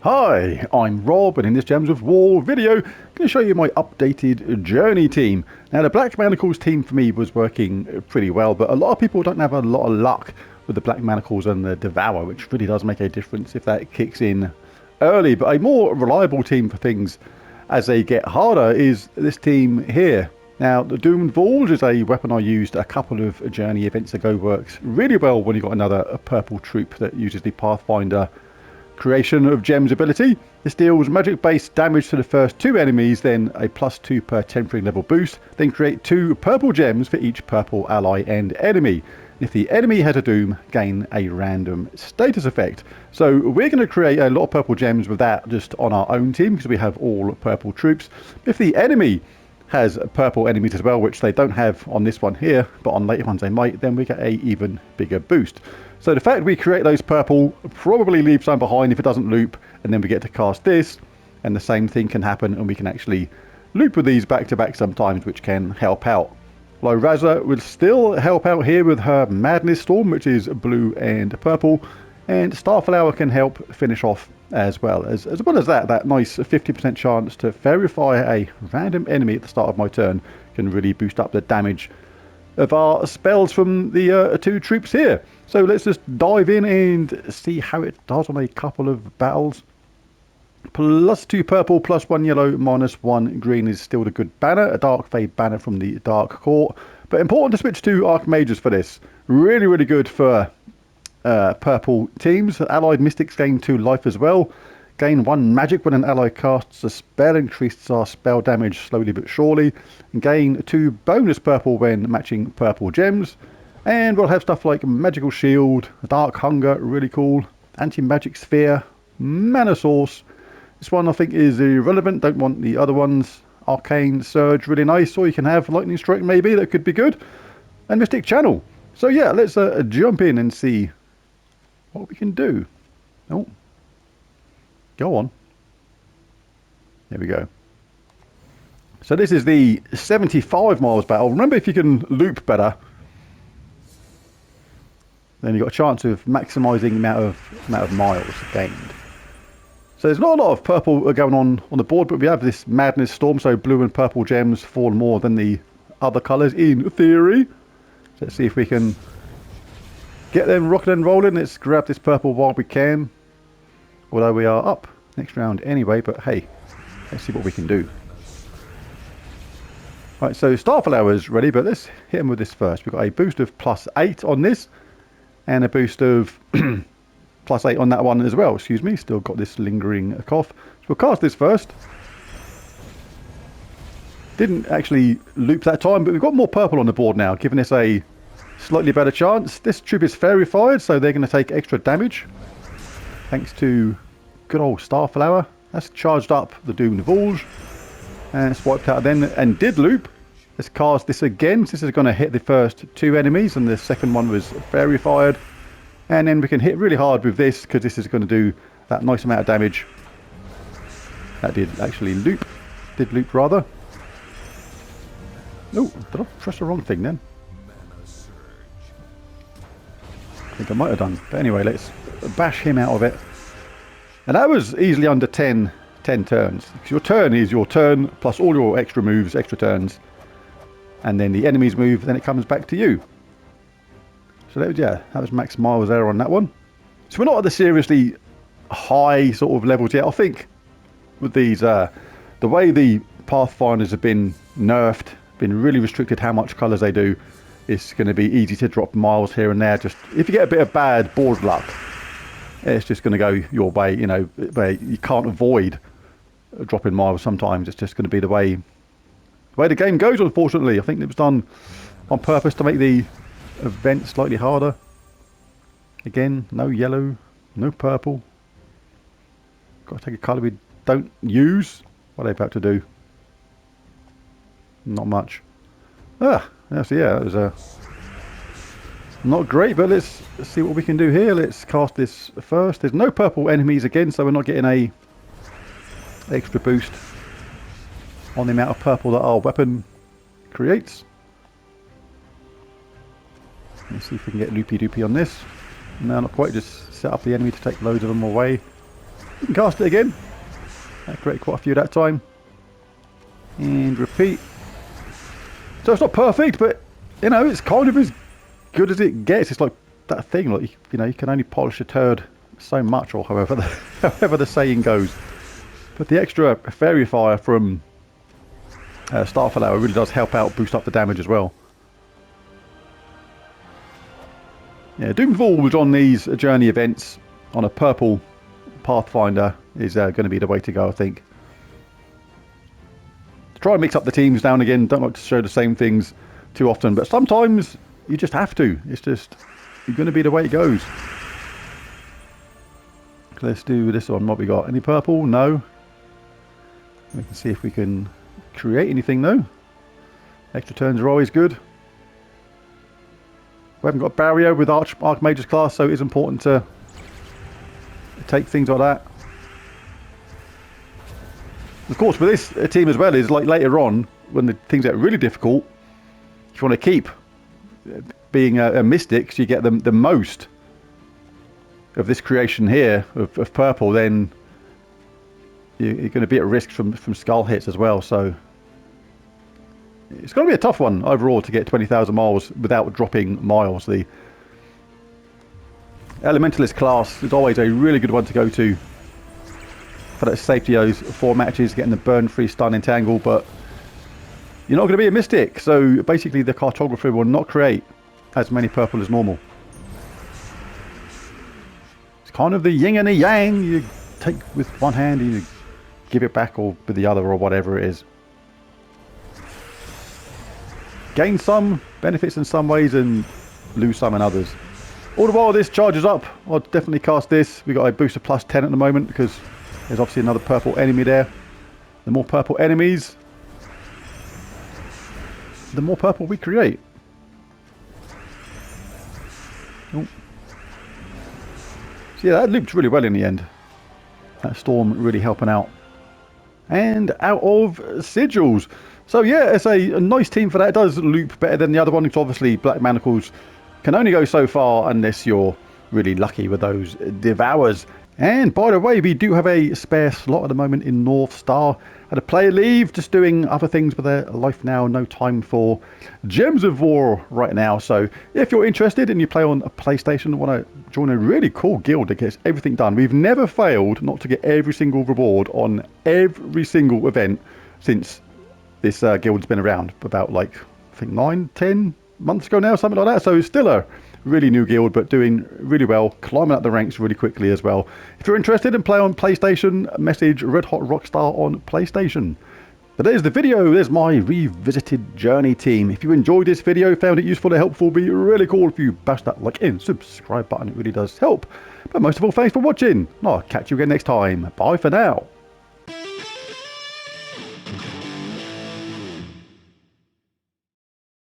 Hi, I'm Rob, and in this Gems of War video, I'm going to show you my updated Journey team. Now, the Black Manacles team for me was working pretty well, but a lot of people don't have a lot of luck with the Black Manacles and the Devour, which really does make a difference if that kicks in early. But a more reliable team for things as they get harder is this team here. Now, the Doomed Bulge is a weapon I used a couple of Journey events ago. Works really well when you've got another purple troop that uses the Pathfinder Creation of Gems ability. This deals magic based damage to the first 2 enemies, then a +2 per temporary level boost, then create 2 purple gems for each purple ally and enemy. If the enemy has a doom, gain a random status effect. So we're going to create a lot of purple gems with that just on our own team because we have all purple troops. If the enemy has purple enemies as well, which they don't have on this one here, but on later ones they might, then we get a even bigger boost. So the fact we create those purple probably leaves some behind if it doesn't loop, and then we get to cast this, and the same thing can happen, and we can actually loop with these back to back sometimes, which can help out. Although Raza will still help out here with her Madness Storm, which is blue and purple, and Starflower can help finish off as well as that nice 50% chance to verify a random enemy at the start of my turn can really boost up the damage of our spells from the 2 troops here. So let's just dive in and see how it does on a couple of battles. +2 purple, +1 yellow, -1 green is still the good banner. A Dark Fade banner from the Dark Court. But important to switch to Archmages for this. Really, really good for purple teams. Allied Mystics gain 2 life as well. Gain 1 magic when an ally casts a spell, increases our spell damage slowly but surely. And gain 2 bonus purple when matching purple gems. And we'll have stuff like Magical Shield, Dark Hunger, really cool. Anti-Magic Sphere, Mana Source. This one I think is irrelevant, don't want the other ones. Arcane Surge, really nice. Or you can have Lightning Strike maybe, that could be good. And Mystic Channel. So yeah, let's jump in and see what we can do. Oh. Go on. There we go. So this is the 75 miles battle. Remember, if you can loop better, then you've got a chance of maximising the amount of miles gained. So there's not a lot of purple going on the board, but we have this Madness Storm, so blue and purple gems fall more than the other colours in theory. So let's see if we can get them rocking and rolling. Let's grab this purple while we can. Although we are up next round anyway, but hey, let's see what we can do. Right, so Starflower is ready, but let's hit him with this first. We've got a boost of +8 on this, and a boost of +8 on that one as well. Excuse me, still got this lingering cough. So we'll cast this first. Didn't actually loop that time, but we've got more purple on the board now, giving us a slightly better chance. This troop is fairy-fired, so they're going to take extra damage. Thanks to good old Starflower. That's charged up the Doomed Bulge. And it's wiped out then and did loop. Let's cast this again. This is going to hit the first 2 enemies, and the second one was fairy fired. And then we can hit really hard with this because this is going to do that nice amount of damage. That did actually loop. Did loop rather. Oh, did I press the wrong thing then? I think I might have done. But anyway, let's bash him out of it. And that was easily under 10 turns. Because your turn is your turn plus all your extra moves, extra turns. And then the enemies move, then it comes back to you. So that was, yeah, that was max miles there on that one. So we're not at the seriously high sort of levels yet. I think with these, the way the Pathfinders have been nerfed, been really restricted how much colours they do, it's going to be easy to drop miles here and there. Just if you get a bit of bad board luck, it's just going to go your way, you know, where you can't avoid dropping miles sometimes. It's just going to be the way the game goes, unfortunately. I think it was done on purpose to make the event slightly harder. Again, no yellow, no purple. Got to take a colour we don't use. What are they about to do? Not much. So yeah, that was not great, but let's see what we can do here. Let's cast this first. There's no purple enemies again, so we're not getting a extra boost on the amount of purple that our weapon creates. Let's see if we can get loopy doopy on this. No, not quite. Just set up the enemy to take loads of them away. You can cast it again. I created quite a few that time. And repeat. So it's not perfect, but you know, it's kind of as good as it gets. It's like that thing, like you know, you can only polish a turd so much, or however however the saying goes. But the extra fairy fire from Starflower really does help out boost up the damage as well. Yeah, Doomfall was on these journey events on a purple Pathfinder is going to be the way to go, I think. Try and mix up the teams down again. Don't like to show the same things too often, but sometimes you just have to. It's just going to be the way it goes. Let's do this one. What we got? Any purple? No. We can see if we can create anything though. Extra turns are always good. We haven't got barrier with Archmage's class, so it is important to take things like that. Of course, with this team as well, is like later on when the things get really difficult, if you want to keep being a mystic, so you get the most of this creation here of purple, then you're going to be at risk from skull hits as well. So it's going to be a tough one overall to get 20,000 miles without dropping miles. The Elementalist class is always a really good one to go to for that safety of 4 matches, getting the burn free stun entangle, but you're not going to be a mystic, so basically the cartographer will not create as many purple as normal. It's kind of the yin and the yang. You take with one hand and you give it back, or with the other, or whatever it is. Gain some benefits in some ways and lose some in others. All the while this charges up, I'll definitely cast this. We got a boost of +10 at the moment because there's obviously another purple enemy there. The more purple enemies, the more purple we create. Oh. So yeah, that looped really well in the end. That storm really helping out. And out of sigils. So yeah, it's a nice team for that. It does loop better than the other one. It's obviously Black Manacles can only go so far unless you're really lucky with those Devours. And by the way, we do have a spare slot at the moment in North Star. Had a player leave, just doing other things with their life now. No time for Gems of War right now. So if you're interested and you play on a PlayStation, want to join a really cool guild that gets everything done. We've never failed not to get every single reward on every single event since this guild's been around. About like, I think 9-10 months ago now, something like that. So it's still a really new guild, but doing really well, climbing up the ranks really quickly as well. If you're interested in play on PlayStation, message Red Hot Rockstar on PlayStation. But there's the video. There's my revisited journey team. If you enjoyed this video, found it useful or helpful, it'd be really cool if you bash that like and subscribe button. It really does help. But most of all, thanks for watching. I'll catch you again next time. Bye for now.